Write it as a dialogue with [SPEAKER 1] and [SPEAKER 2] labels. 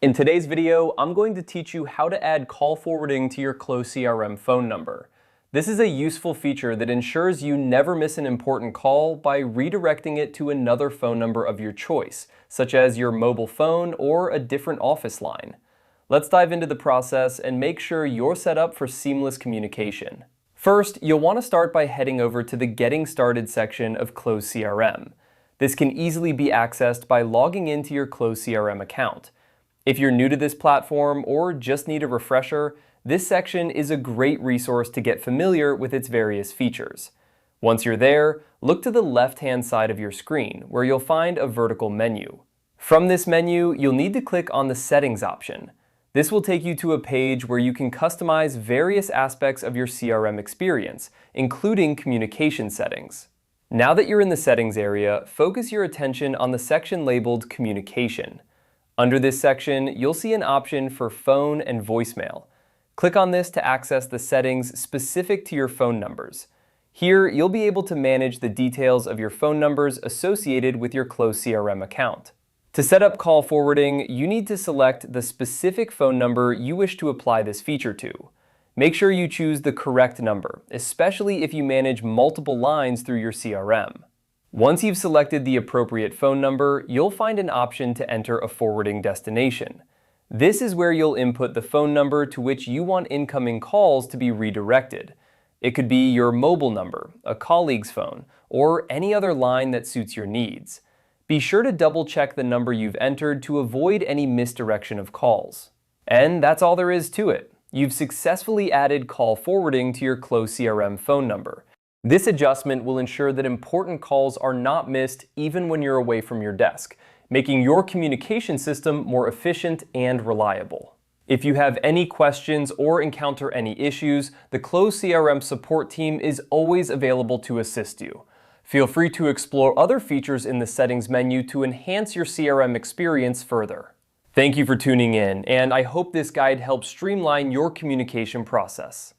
[SPEAKER 1] In today's video, I'm going to teach you how to add call forwarding to your Close CRM phone number. This is a useful feature that ensures you never miss an important call by redirecting it to another phone number of your choice, such as your mobile phone or a different office line. Let's dive into the process and make sure you're set up for seamless communication. First, you'll want to start by heading over to the Getting Started section of Close CRM. This can easily be accessed by logging into your Close CRM account. If you're new to this platform or just need a refresher, this section is a great resource to get familiar with its various features. Once you're there, look to the left-hand side of your screen where you'll find a vertical menu. From this menu, you'll need to click on the Settings option. This will take you to a page where you can customize various aspects of your CRM experience, including communication settings. Now that you're in the settings area, focus your attention on the section labeled Communication. Under this section, you'll see an option for phone and voicemail. Click on this to access the settings specific to your phone numbers. Here, you'll be able to manage the details of your phone numbers associated with your Close CRM account. To set up call forwarding, you need to select the specific phone number you wish to apply this feature to. Make sure you choose the correct number, especially if you manage multiple lines through your CRM. Once you've selected the appropriate phone number, you'll find an option to enter a forwarding destination. This is where you'll input the phone number to which you want incoming calls to be redirected. It could be your mobile number, a colleague's phone, or any other line that suits your needs. Be sure to double-check the number you've entered to avoid any misdirection of calls. And that's all there is to it. You've successfully added call forwarding to your Close CRM phone number. This adjustment will ensure that important calls are not missed even when you're away from your desk, making your communication system more efficient and reliable. If you have any questions or encounter any issues, the Close CRM support team is always available to assist you. Feel free to explore other features in the settings menu to enhance your CRM experience further. Thank you for tuning in, and I hope this guide helps streamline your communication process.